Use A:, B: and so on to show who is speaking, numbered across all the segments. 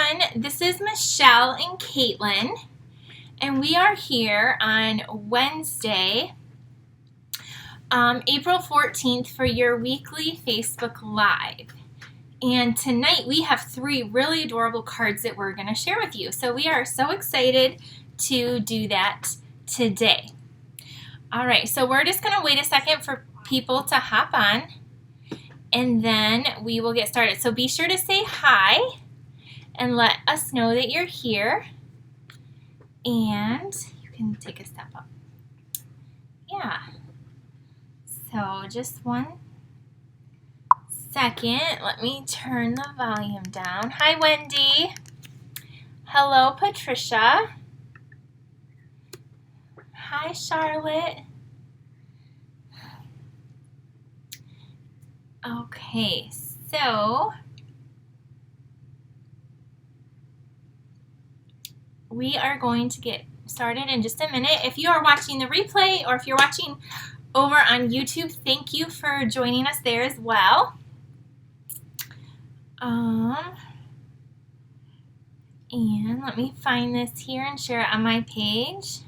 A: everyone, this is Michelle and Kaitlynne, and we are here on Wednesday, April 14th for your weekly Facebook Live. And tonight we have 3 really adorable cards that we're going to share with you. So we are so excited to do that today. All right, so we're just going to wait a second for people to hop on, and then we will get started. So be sure to say hi and let us know that you're here. And you can take a step up. Yeah. So just one second. Let me turn the volume down. Hi, Wendy. Hello, Patricia. Hi, Charlotte. Okay, so we are going to get started in just a minute. If you are watching the replay or if you're watching over on YouTube, thank you for joining us there as well. And let me find this here and share it on my page.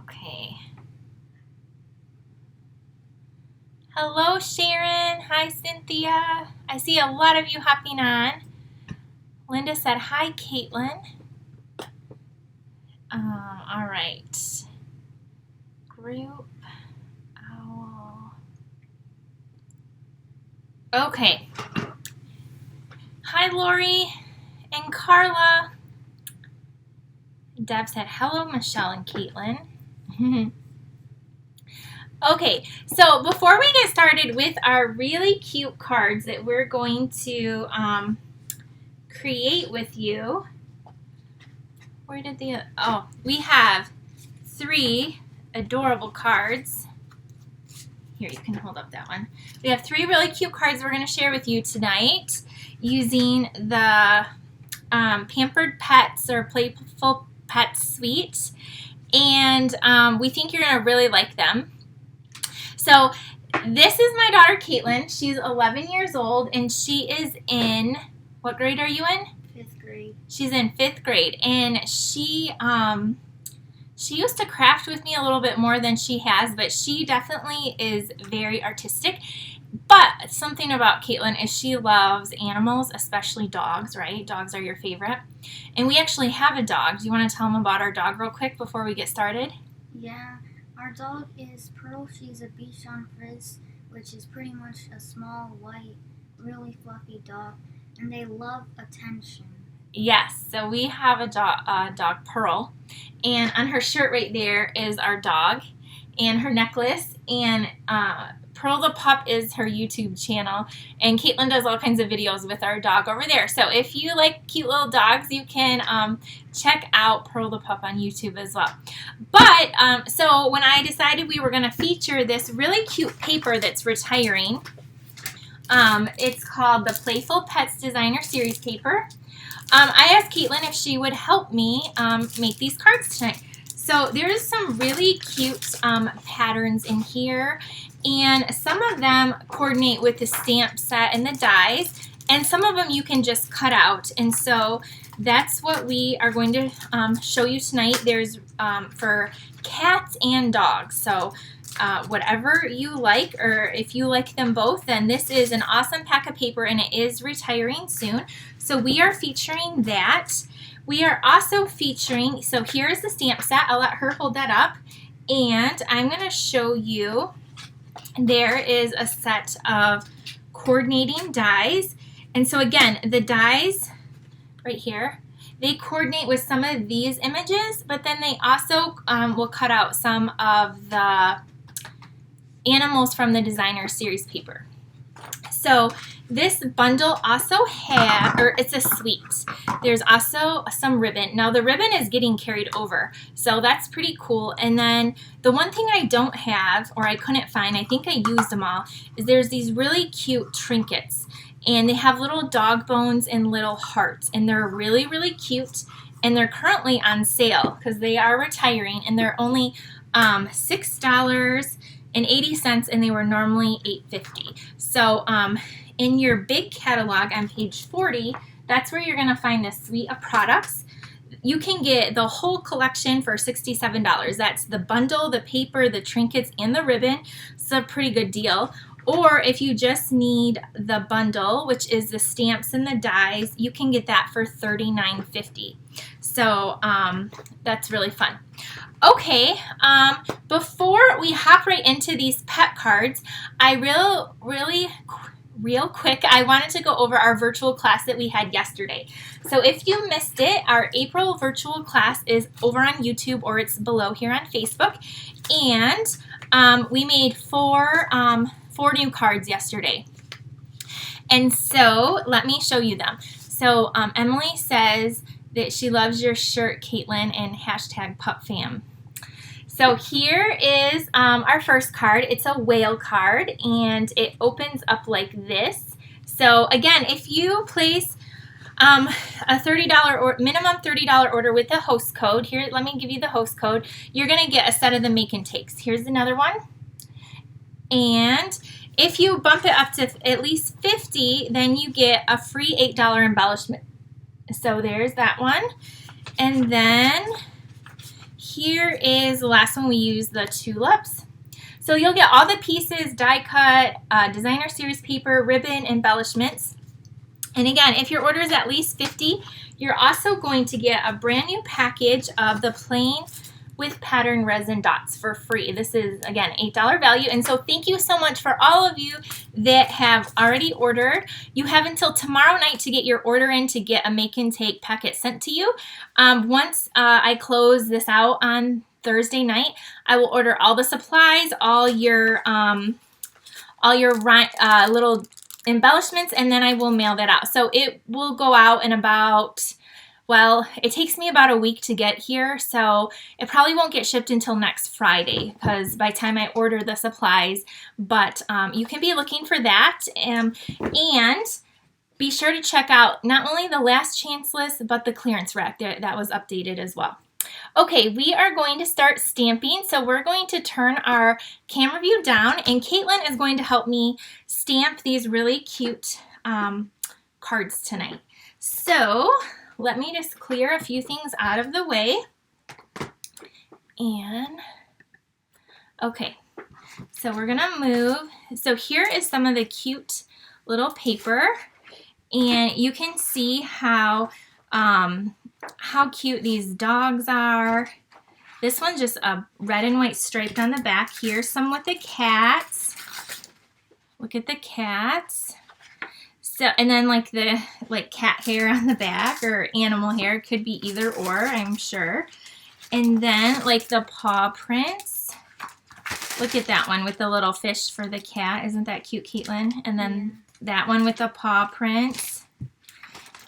A: Okay. Hello, Sharon. Hi, Cynthia. I see a lot of you hopping on. Linda said, hi, Kaitlynne. All right. Group owl. Okay. Hi, Lori and Carla. Deb said, hello, Michelle and Kaitlynne. Okay, so before we get started with our really cute cards that we're going to create with you, where did the, oh, we have 3 adorable cards. Here, you can hold up that one. We have 3 really cute cards we're going to share with you tonight using the Pampered Pets or Playful Pets Suite, and we think you're going to really like them. So this is my daughter Kaitlynne. She's 11 years old, and she is in, what grade are you in?
B: 5th grade.
A: She's in 5th grade, and she used to craft with me a little bit more than she has, but she definitely is very artistic. But something about Kaitlynne is she loves animals, especially dogs, right? Dogs are your favorite. And we actually have a dog. Do you want to tell them about our dog real quick before we get started?
B: Yeah, our dog is Pearl. She's a Bichon Frise, which is pretty much a small, white, really fluffy dog, and they love attention.
A: Yes, so we have a dog, Pearl, and on her shirt right there is our dog and her necklace, and Pearl the Pup is her YouTube channel, and Kaitlynne does all kinds of videos with our dog over there. So if you like cute little dogs, you can check out Pearl the Pup on YouTube as well. But, so when I decided we were going to feature this really cute paper that's retiring, it's called the Playful Pets Designer Series paper. I asked Kaitlynne if she would help me make these cards tonight. So there's some really cute patterns in here, and some of them coordinate with the stamp set and the dies, and some of them you can just cut out. And so that's what we are going to show you tonight. There's for cats and dogs. So whatever you like, or if you like them both, then this is an awesome pack of paper, and it is retiring soon. So we are featuring that. We are also featuring, so here's the stamp set. I'll let her hold that up, and I'm going to show you. There is a set of coordinating dies, and so again, the dies right here, they coordinate with some of these images, but then they also will cut out some of the animals from the designer series paper. So this bundle also has, or it's a suite. There's also some ribbon. Now the ribbon is getting carried over, so that's pretty cool. And then the one thing I don't have, or I couldn't find, I think I used them all, is there's these really cute trinkets. And they have little dog bones and little hearts, and they're really, really cute. And they're currently on sale because they are retiring, and they're only $6.80, and they were normally $8.50. So in your big catalog on page 40, That's where you're going to find this suite of products. You can get the whole collection for $67. That's the bundle, the paper, the trinkets, and the ribbon. It's a pretty good deal. Or if you just need the bundle, which is the stamps and the dies, you can get that for $39.50. So that's really fun. Okay, before we hop right into these pet cards, I real quick, I wanted to go over our virtual class that we had yesterday. So if you missed it, our April virtual class is over on YouTube, or it's below here on Facebook. And we made four new cards yesterday. And so let me show you them. So Emily says that she loves your shirt, Kaitlynne, and #PupFam. So here is our first card. It's a whale card, and it opens up like this. So again, if you place a $30 or minimum $30 order with the host code, here, let me give you the host code, you're going to get a set of the make and takes. Here's another one. And if you bump it up to at least 50, then you get a free $8 embellishment. So there's that one. And then here is the last one. We use the tulips. So you'll get all the pieces, die cut, designer series paper, ribbon, embellishments. And again, if your order is at least 50, you're also going to get a brand new package of the plain with pattern resin dots for free. This is, again, $8 value. And so thank you so much for all of you that have already ordered. You have until tomorrow night to get your order in to get a make and take packet sent to you. Once I close this out on Thursday night, I will order all the supplies, all your little embellishments, and then I will mail that out. So it will go out in about, well, it takes me about a week to get here, so it probably won't get shipped until next Friday, because by the time I order the supplies, but you can be looking for that, and be sure to check out not only the last chance list, but the clearance rack that was updated as well. Okay, we are going to start stamping, so we're going to turn our camera view down, and Kaitlynne is going to help me stamp these really cute cards tonight. So let me just clear a few things out of the way. And, okay, so we're going to move. So here is some of the cute little paper, and you can see how cute these dogs are. This one's just a red and white striped on the back. Here's some with the cats. Look at the cats. So, and then like the cat hair on the back, or animal hair, could be either or, I'm sure. And then like the paw prints. Look at that one with the little fish for the cat. Isn't that cute, Kaitlynne? And then that one with the paw prints.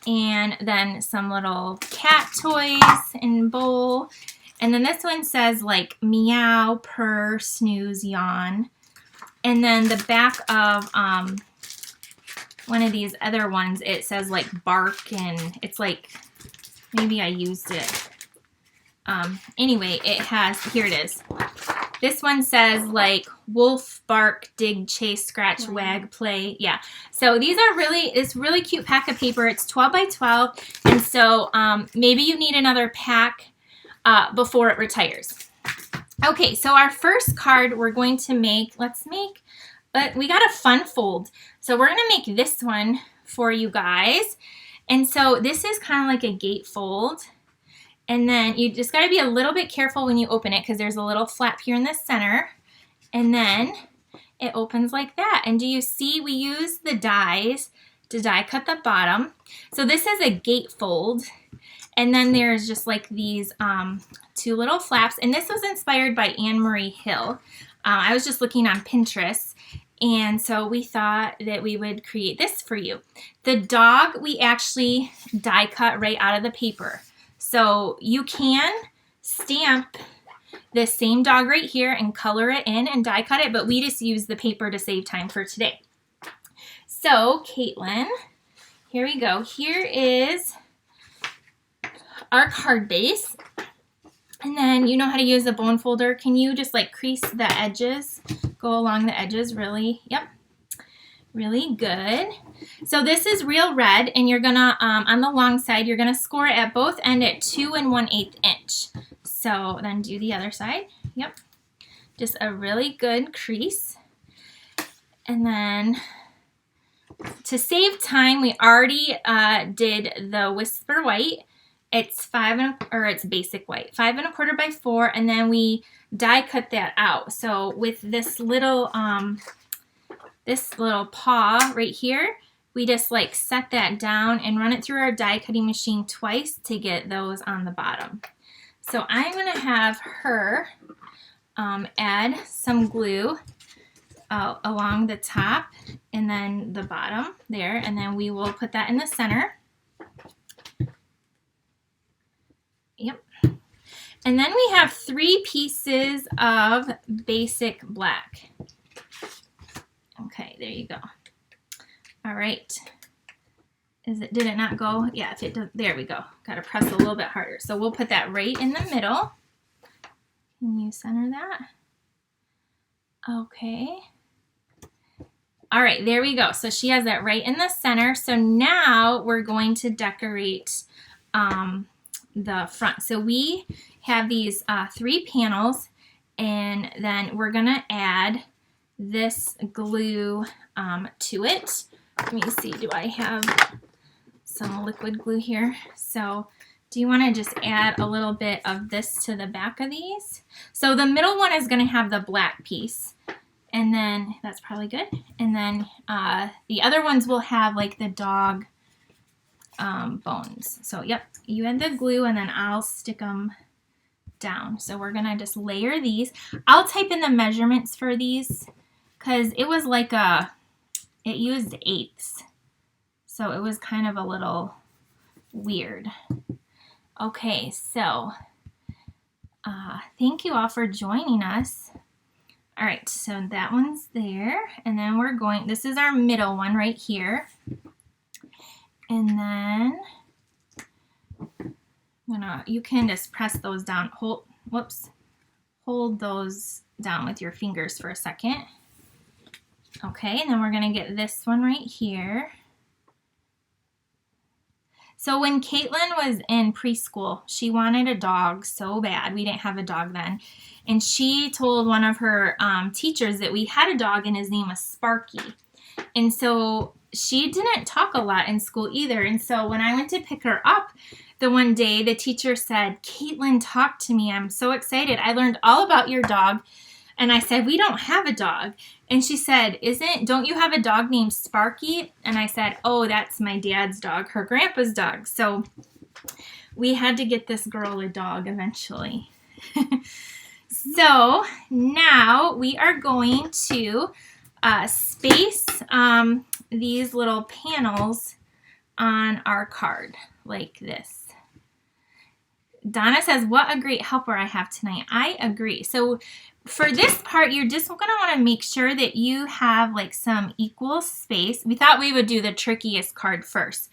A: And then some little cat toys and bowl. And then this one says like meow, purr, snooze, yawn. And then the back of one of these other ones, it says like bark, and it's like, maybe I used it. Anyway, it has, here it is. This one says like wolf, bark, dig, chase, scratch, wag, play. Yeah. So these are it's really cute pack of paper. It's 12 by 12. And so maybe you need another pack before it retires. Okay, so our first card we're going to make, but we got a fun fold. So we're going to make this one for you guys. And so this is kind of like a gate fold. And then you just got to be a little bit careful when you open it, because there's a little flap here in the center. And then it opens like that. And do you see we use the dies to die cut the bottom. So this is a gate fold. And then there's just like these two little flaps. And this was inspired by Anne Marie Hill. I was just looking on Pinterest. And so we thought that we would create this for you. The dog we actually die cut right out of the paper. So you can stamp this same dog right here and color it in and die cut it, but we just use the paper to save time for today. So Kaitlynne, here we go. Here is our card base. And then you know how to use a bone folder. Can you just like crease the edges, go along the edges really? Yep. Really good. So this is real red, and you're gonna, on the long side, you're gonna score it at both ends at 2 1/8 inch. So then do the other side. Yep. Just a really good crease. And then to save time, we already did the Whisper White. It's it's basic white, 5 1/4 by 4, and then we die cut that out. So with this little paw right here, we just like set that down and run it through our die cutting machine twice to get those on the bottom. So I'm gonna have her add some glue along the top and then the bottom there, and then we will put that in the center. Yep. And then we have 3 pieces of basic black. Okay, there you go. All right. Did it not go? Yeah, if it does, there we go. Got to press a little bit harder. So we'll put that right in the middle. Can you center that? Okay. All right, there we go. So she has that right in the center. So now we're going to decorate the front. So we have these 3 panels, and then we're gonna add this glue to it. Let me see, do I have some liquid glue here? So do you want to just add a little bit of this to the back of these? So the middle one is going to have the black piece, and then that's probably good. And then the other ones will have like the dog bones. So yep, you add the glue, and then I'll stick them down. So we're going to just layer these. I'll type in the measurements for these because it was like it used eighths. So it was kind of a little weird. Okay, so thank you all for joining us. All right, so that one's there. And then we're going, this is our middle one right here. And then you can just press those down. Hold those down with your fingers for a second. Okay, and then we're gonna get this one right here. So when Kaitlynne was in preschool, she wanted a dog so bad. We didn't have a dog then. And she told one of her teachers that we had a dog and his name was Sparky. And so she didn't talk a lot in school either. And so when I went to pick her up the one day, the teacher said, "Kaitlynne, talk to me. I'm so excited. I learned all about your dog." And I said, "We don't have a dog." And she said, "Don't you have a dog named Sparky?" And I said, "Oh, that's my dad's dog, her grandpa's dog." So we had to get this girl a dog eventually. So now we are going to space these little panels on our card like this. Donna says, "What a great helper I have tonight." I agree. So for this part, you're just going to want to make sure that you have like some equal space. We thought we would do the trickiest card first.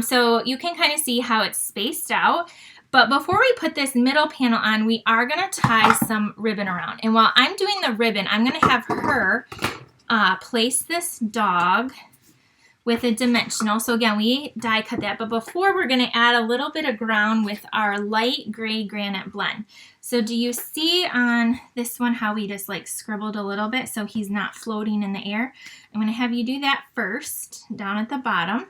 A: So you can kind of see how it's spaced out. But before we put this middle panel on, we are going to tie some ribbon around. And while I'm doing the ribbon, I'm going to have her place this dog with a dimensional. So again, we die cut that. But before, we're going to add a little bit of ground with our light gray granite blend. So do you see on this one how we just like scribbled a little bit so he's not floating in the air? I'm going to have you do that first down at the bottom.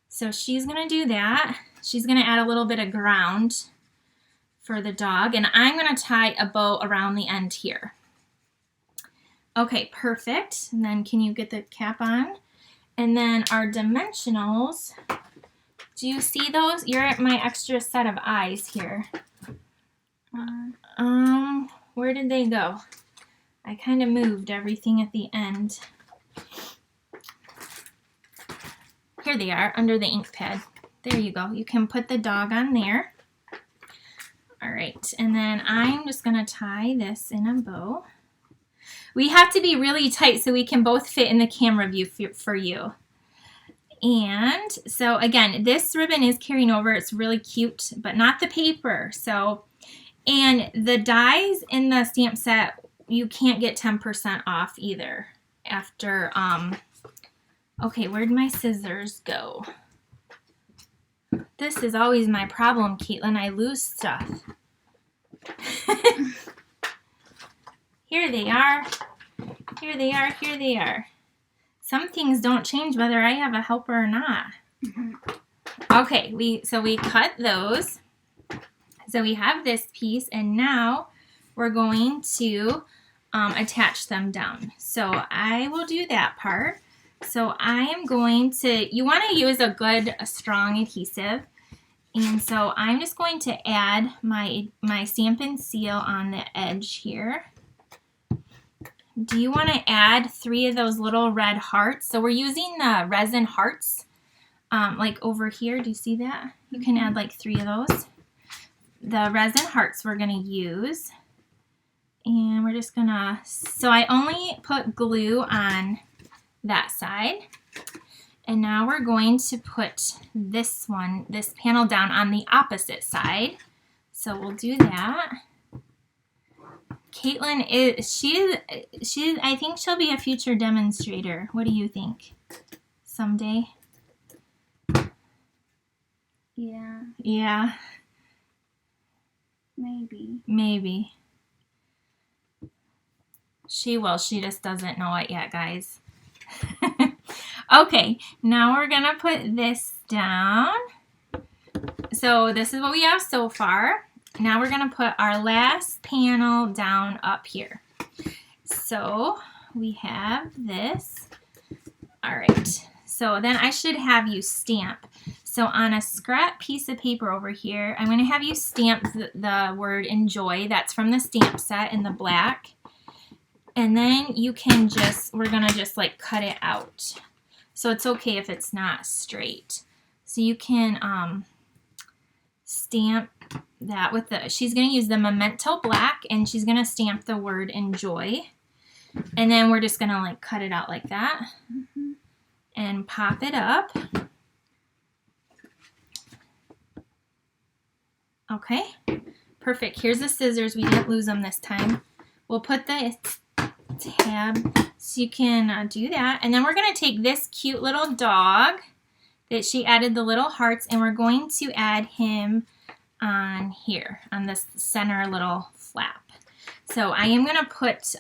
A: So she's going to do that. She's going to add a little bit of ground for the dog. And I'm going to tie a bow around the end here. Okay, perfect. And then can you get the cap on? And then our dimensionals, do you see those? You're at my extra set of eyes here. Where did they go? I kind of moved everything at the end. Here they are, under the ink pad. There you go. You can put the dog on there. All right, and then I'm just going to tie this in a bow. We have to be really tight so we can both fit in the camera view for you. And so again, this ribbon is carrying over. It's really cute, but not the paper. So, and the dies in the stamp set, you can't get 10% off either after Okay, where'd my scissors go? This is always my problem, Kaitlynne. I lose stuff. Here they are. Here they are. Here they are. Some things don't change whether I have a helper or not. Okay, we cut those. So we have this piece, and now we're going to attach them down. So I will do that part. So I am going to, you want to use a good, strong adhesive. And so I'm just going to add my Stampin' seal on the edge here. Do you want to add 3 of those little red hearts? So we're using the resin hearts, like over here. Do you see that? You can add like 3 of those. The resin hearts we're going to use. And we're just going to, so I only put glue on that side. And now we're going to put this panel down on the opposite side. So we'll do that. Kaitlynne I think she'll be a future demonstrator. What do you think? Someday?
B: Yeah.
A: Yeah.
B: Maybe.
A: Maybe. She will. She just doesn't know it yet, guys. Okay, now we're going to put this down. So this is what we have so far. Now we're going to put our last panel down up here. So we have this. All right. So then I should have you stamp. So on a scrap piece of paper over here, I'm going to have you stamp the word enjoy. That's from the stamp set in the black. And then you can we're going to just like cut it out. So it's okay if it's not straight. So you can stamp that with she's going to use the Memento Black, and she's going to stamp the word enjoy. And then we're just going to like cut it out like that and pop it up. Okay, perfect. Here's the scissors. We didn't lose them this time. We'll put the tab so you can do that. And then we're going to take this cute little dog that she added the little hearts, and we're going to add him on here on this center little flap. So I am going to put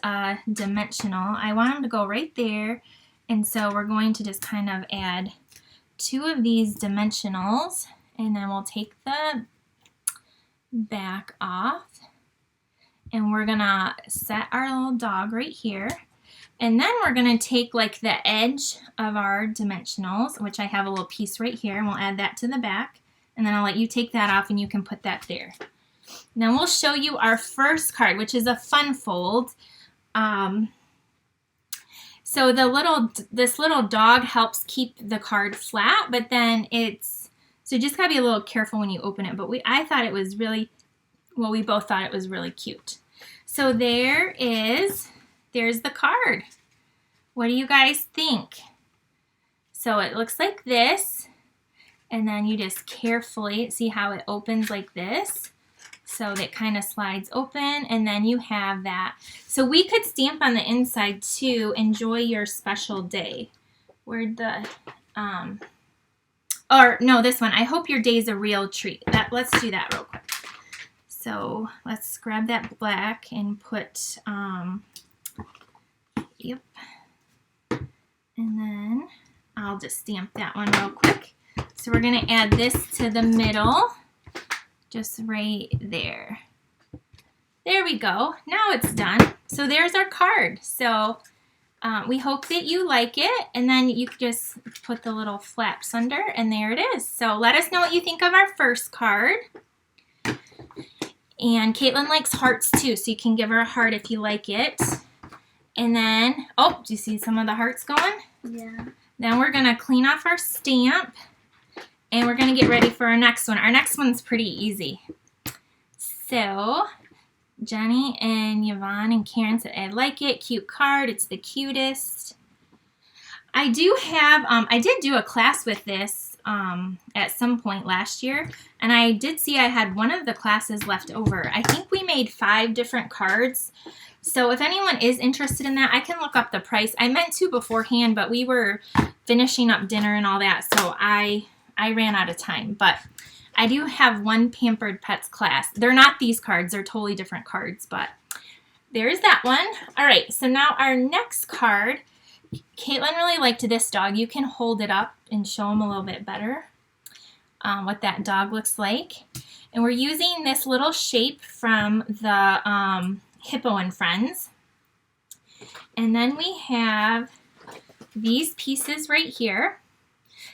A: dimensional. I want him to go right there, and so we're going to just kind of add 2 of these dimensionals, and then we'll take the back off. And we're going to set our little dog right here. And then we're going to take like the edge of our dimensionals, which I have a little piece right here, and we'll add that to the back. And then I'll let you take that off and you can put that there. Then we'll show you our first card, which is a fun fold. So this little dog helps keep the card flat, but then so you just gotta be a little careful when you open it. But I thought it was really, well, we both thought it was really cute. So there's the card. What do you guys think? So it looks like this, and then you just carefully see how it opens like this. So that kind of slides open, and then you have that. So we could stamp on the inside too, enjoy your special day. Where'd the, or no, this one, I hope your day's a real treat. Let's do that real quick. So let's grab that black and put, yep. And then I'll just stamp that one real quick. So we're going to add this to the middle, just right there. There we go. Now it's done. So there's our card. So we hope that you like it, and then you can just put the little flaps under, and there it is. So let us know what you think of our first card. And Kaitlynne likes hearts too, so you can give her a heart if you like it. And then, oh, do you see some of the hearts going?
B: Yeah.
A: Then we're going to clean off our stamp, and we're going to get ready for our next one. Our next one's pretty easy. So Jenny and Yvonne and Karen said, I like it. Cute card. It's the cutest. I do have, I did do a class with this at some point last year, and I did see I had one of the classes left over. I think we made 5 different cards So if anyone is interested in that, I can look up the price. I meant to beforehand, but we were finishing up dinner and all that, so I ran out of time. But I do have one Pampered Pets class. They're not these cards. They're totally different cards, but there's that one. All right, so now our next card, Kaitlynne really liked this dog. You can hold it up and show them a little bit better what that dog looks like. And we're using this little shape from the Hippo and Friends. And then we have these pieces right here.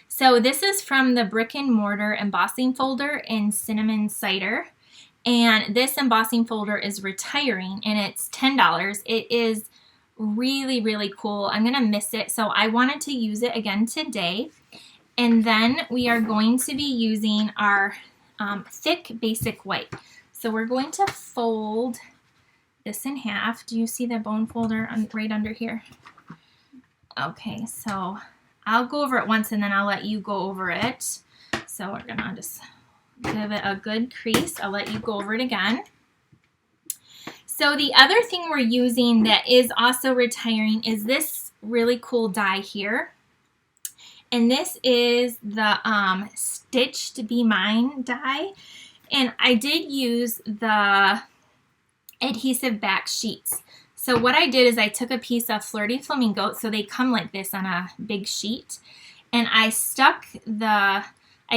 A: So this is from the Brick and Mortar embossing folder in Cinnamon Cider. And this embossing folder is retiring, and it's $10. It is really, really cool. I'm going to miss it, so I wanted to use it again today. And then we are going to be using our thick basic white. So we're going to fold this in half. Do you see the bone folder right under here? Okay, so I'll go over it once and then I'll let you go over it. So we're going to just give it a good crease. I'll let you go over it again. So the other thing we're using that is also retiring is this really cool die here. And this is the Stitched Be Mine die. And I did use the adhesive back sheets. So what I did is I took a piece of Flirty Flamingo, so they come like this on a big sheet, and I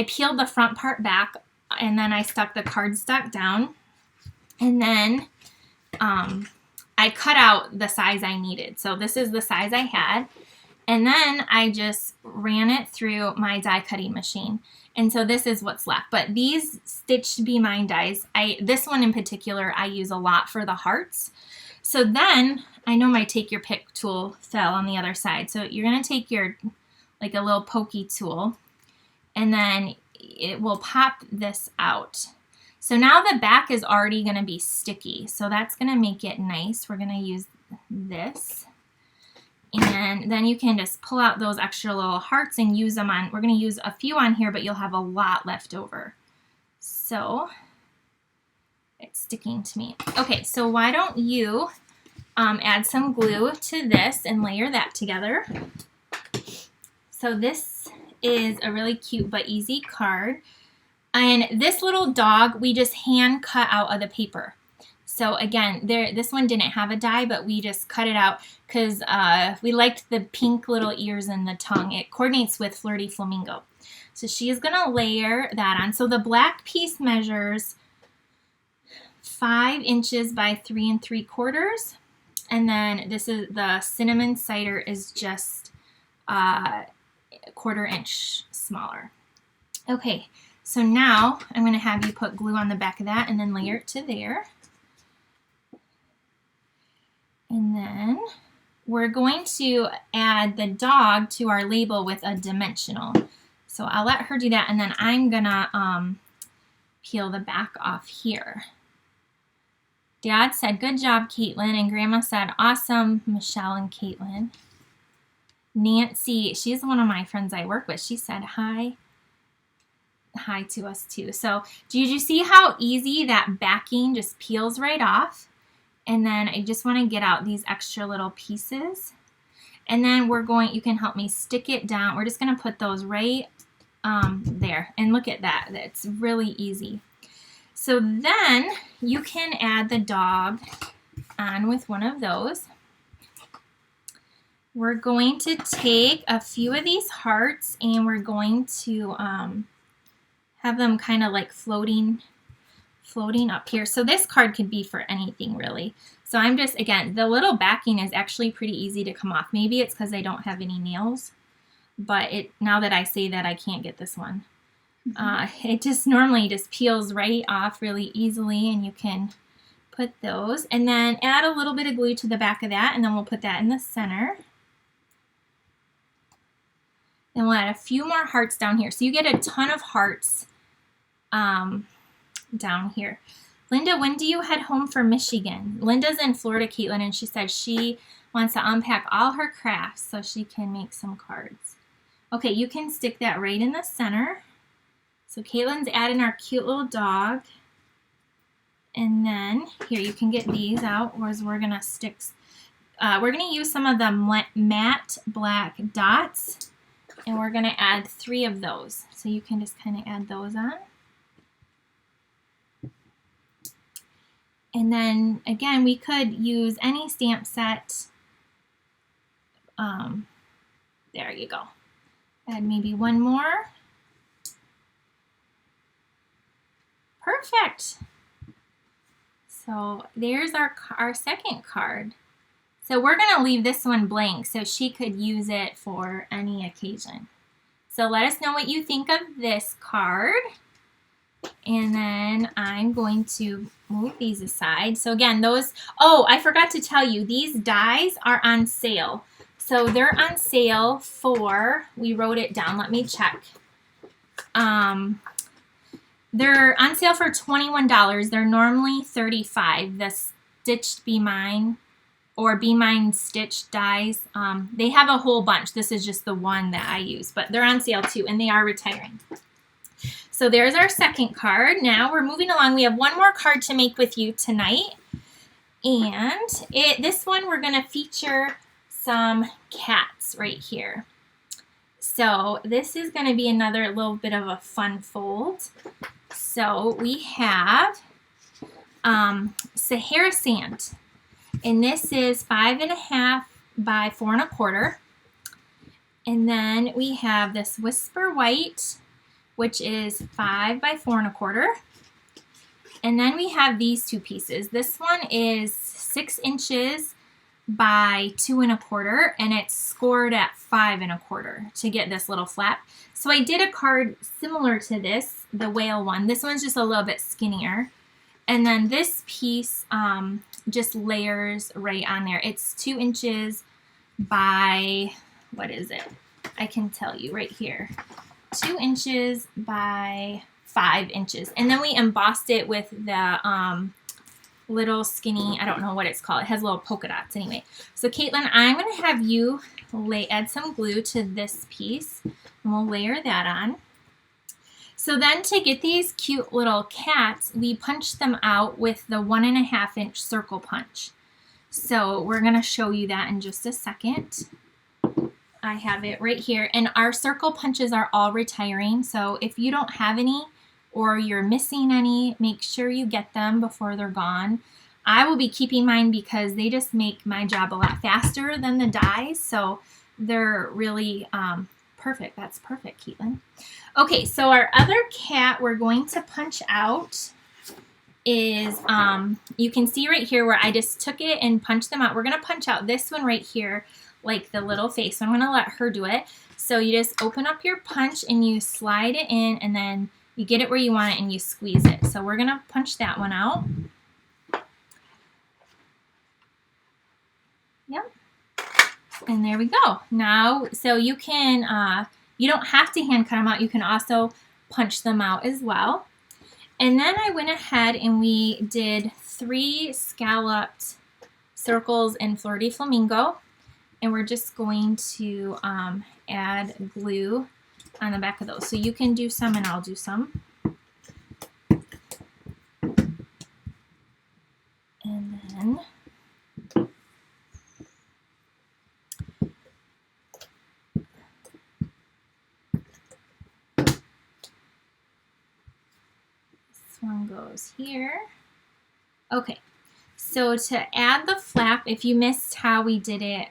A: peeled the front part back, and then I stuck the cardstock down, and then I cut out the size I needed. So this is the size I had, and then I just ran it through my die cutting machine. And so this is what's left. But these Stitched Be Mine dies, this one in particular, I use a lot for the hearts. So then, I know my Take Your Pick tool fell on the other side. So you're going to take your, like a little pokey tool, and then it will pop this out. So now the back is already going to be sticky. So that's going to make it nice. We're going to use this. And then you can just pull out those extra little hearts and use them on, we're going to use a few on here, but you'll have a lot left over. So it's sticking to me. Okay, so why don't you add some glue to this and layer that together. So this is a really cute but easy card. And this little dog, we just hand cut out of the paper. So again, this one didn't have a die, but we just cut it out because we liked the pink little ears and the tongue. It coordinates with Flirty Flamingo. So she is going to layer that on. So the black piece measures 5 inches by 3 3/4. And then this is the Cinnamon Cider is just a 1/4 inch smaller. Okay, so now I'm going to have you put glue on the back of that and then layer it to there. And then we're going to add the dog to our label with a dimensional. So I'll let her do that, and then I'm going to peel the back off here. Dad said, "Good job, Kaitlynne," and Grandma said, "Awesome, Michelle and Kaitlynne." Nancy, she's one of my friends I work with. She said hi to us too. So did you see how easy that backing just peels right off? And then I just want to get out these extra little pieces. And then you can help me stick it down. We're just going to put those right there. And look at that. It's really easy. So then you can add the dog on with one of those. We're going to take a few of these hearts and we're going to have them kind of like floating up here. So this card could be for anything really. So I'm just, again, the little backing is actually pretty easy to come off. Maybe it's because I don't have any nails, but now that I say that, I can't get this one. It just normally just peels right off really easily, and you can put those and then add a little bit of glue to the back of that, and then we'll put that in the center. Then we'll add a few more hearts down here. So you get a ton of hearts down here. Linda, when do you head home for Michigan? Linda's in Florida, Kaitlynne, and she said she wants to unpack all her crafts so she can make some cards. Okay, you can stick that right in the center. So Kaitlynne's adding our cute little dog. And then here you can get these out, whereas we're gonna stick. We're gonna use some of the matte black dots, and we're gonna add 3 of those. So you can just kind of add those on. And then again, we could use any stamp set. There you go. Add maybe 1 more. Perfect. So there's our second card. So we're going to leave this one blank so she could use it for any occasion. So let us know what you think of this card. And then I'm going to move these aside. So again, those, oh, I forgot to tell you, these dies are on sale. So they're on sale for, we wrote it down, let me check. They're on sale for $21. They're normally $35. The Stitched Be Mine or Be Mine Stitched dies. They have a whole bunch. This is just the one that I use, but they're on sale too, and they are retiring. So there's our second card. Now we're moving along. We have one more card to make with you tonight. And this one we're going to feature some cats right here. So this is going to be another little bit of a fun fold. So we have Sahara Sand. And this is 5.5 by 4.25. And then we have this Whisper White, which is 5 by 4.25. And then we have these 2 pieces. This one is 6 inches by 2.25, and it's scored at 5.25 to get this little flap. So I did a card similar to this, the whale one. This one's just a little bit skinnier. And then this piece just layers right on there. It's 2 inches by, what is it? I can tell you right here. 2 inches by 5 inches. And then we embossed it with the little skinny, I don't know what it's called. It has little polka dots anyway. So Kaitlynne, I'm going to have you add some glue to this piece, and we'll layer that on. So then to get these cute little cats, we punch them out with the 1.5 inch circle punch. So we're going to show you that in just a second. I have it right here, and our circle punches are all retiring. So if you don't have any, or you're missing any, make sure you get them before they're gone. I will be keeping mine because they just make my job a lot faster than the dies, so they're really perfect. That's perfect, Kaitlynne. Okay, so our other cat we're going to punch out is, you can see right here where I just took it and punched them out. We're going to punch out this one right here, like the little face. So I'm going to let her do it. So you just open up your punch and you slide it in, and then you get it where you want it and you squeeze it. So we're going to punch that one out. Yep. And there we go. Now, so you can, you don't have to hand cut them out. You can also punch them out as well. And then I went ahead and we did 3 scalloped circles in Fleur de Flamingo. And we're just going to add glue on the back of those. So you can do some and I'll do some. And then this one goes here. Okay. So to add the flap, if you missed how we did it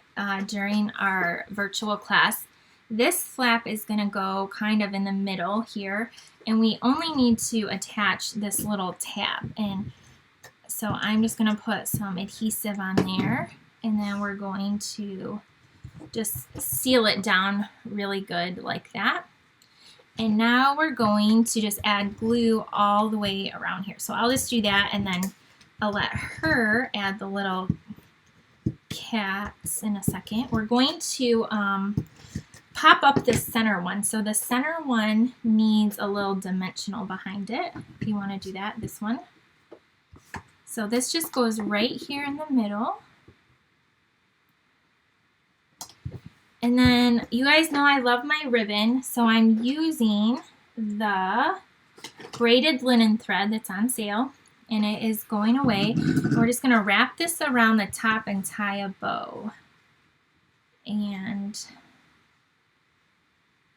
A: during our virtual class, this flap is going to go kind of in the middle here, and we only need to attach this little tab. And so I'm just going to put some adhesive on there, and then we're going to just seal it down really good like that. And now we're going to just add glue all the way around here. So I'll just do that, and then I'll let her add the little cats in a second. We're going to pop up the center one. So the center one needs a little dimensional behind it. If you want to do that, this one. So this just goes right here in the middle. And then you guys know I love my ribbon, so I'm using the braided linen thread that's on sale. and it is going away. We're just going to wrap this around the top and tie a bow. And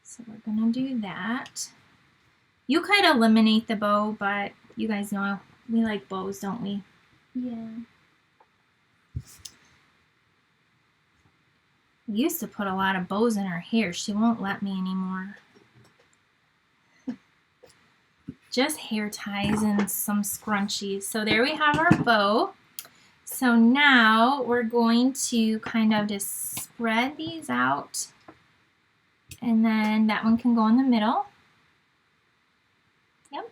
A: so we're going to do that. You could eliminate the bow, but you guys know we like bows, don't we?
B: Yeah.
A: We used to put a lot of bows in her hair. She won't let me anymore. Just hair ties and some scrunchies. So there we have our bow. So now we're going to kind of just spread these out. And then that one can go in the middle. Yep.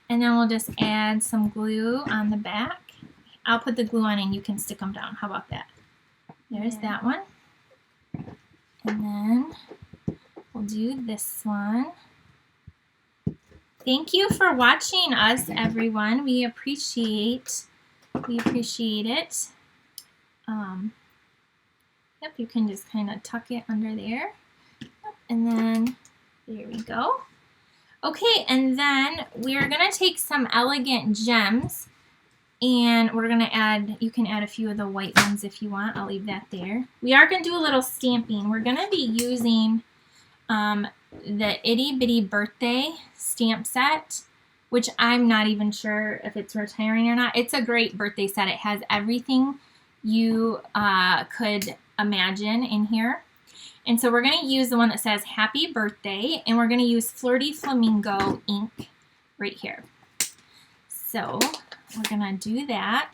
A: And then we'll just add some glue on the back. I'll put the glue on and you can stick them down. How about that? There's that one. And then we'll do this one. Thank you for watching us, everyone. We appreciate it. Yep, you can just kind of tuck it under there. And then there we go. Okay, and then we're gonna take some elegant gems and we're gonna add, you can add a few of the white ones if you want. I'll leave that there. We are gonna do a little stamping. We're gonna be using the Itty Bitty Birthday stamp set, which I'm not even sure if it's retiring or not. It's a great birthday set. It has everything you could imagine in here. And so we're going to use the one that says Happy Birthday, and we're going to use Flirty Flamingo ink right here. So we're going to do that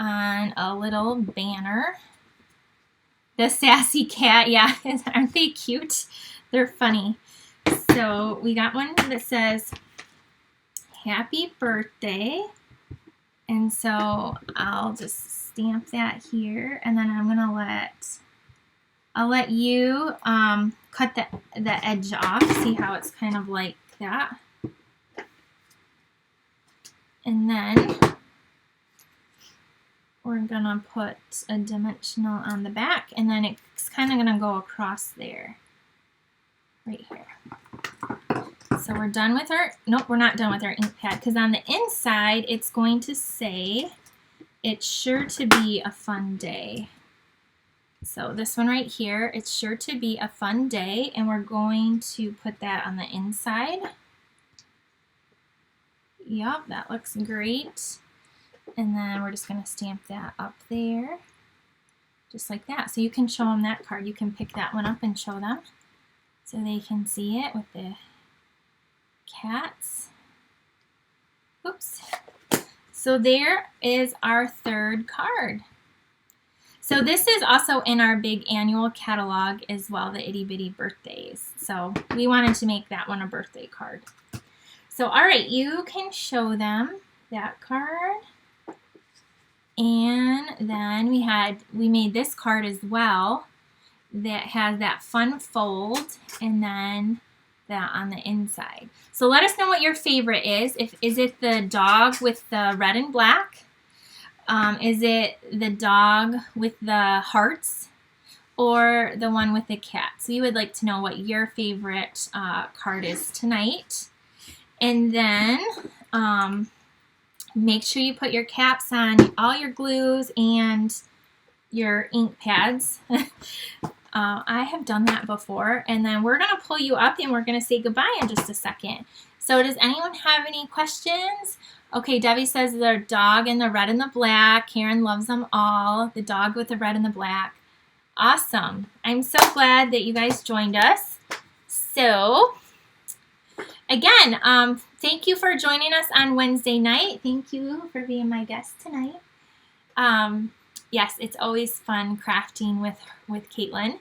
A: on a little banner. The sassy cat, yeah, aren't they cute? They're funny. So we got one that says Happy Birthday. And so I'll just stamp that here, and then I'm gonna I'll let you cut the edge off. See how it's kind of like that. And then we're gonna put a dimensional on the back, and then it's kind of gonna go across there. Right here. So we're done with our, nope, we're not done with our ink pad, because on the inside it's going to say, it's sure to be a fun day. So this one right here, it's sure to be a fun day, and we're going to put that on the inside. Yep, that looks great. And then we're just going to stamp that up there, just like that. So you can show them that card. You can pick that one up and show them, so they can see it with the cats. Oops. So there is our third card. So this is also in our big annual catalog as well, the Itty Bitty Birthdays. So we wanted to make that one a birthday card. So all right, you can show them that card. And then we made this card as well that has that fun fold, and then that on the inside. So let us know what your favorite is. Is it the dog with the red and black? Is it the dog with the hearts, or the one with the cat? So you would like to know what your favorite card is tonight. And then make sure you put your caps on all your glues and your ink pads. I have done that before. And then we're going to pull you up and we're going to say goodbye in just a second. So does anyone have any questions? Okay, Debbie says the dog in the red and the black. Karen loves them all. The dog with the red and the black. Awesome. I'm so glad that you guys joined us. So, again, thank you for joining us on Wednesday night. Thank you for being my guest tonight. Yes, it's always fun crafting with Kaitlynne.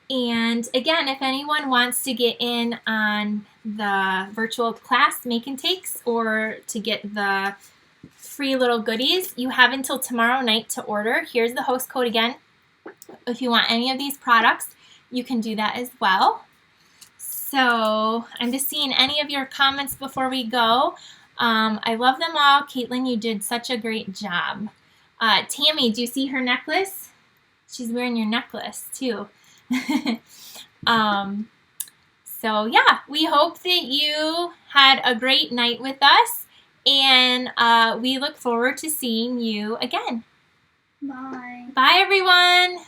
A: And again, if anyone wants to get in on the virtual class make and takes, or to get the free little goodies, you have until tomorrow night to order. Here's the host code again. If you want any of these products, you can do that as well. So I'm just seeing any of your comments before we go. I love them all. Kaitlynne, you did such a great job. Tammy, do you see her necklace? She's wearing your necklace too. So yeah, we hope that you had a great night with us, And we look forward to seeing you again.
B: Bye.
A: Bye, everyone.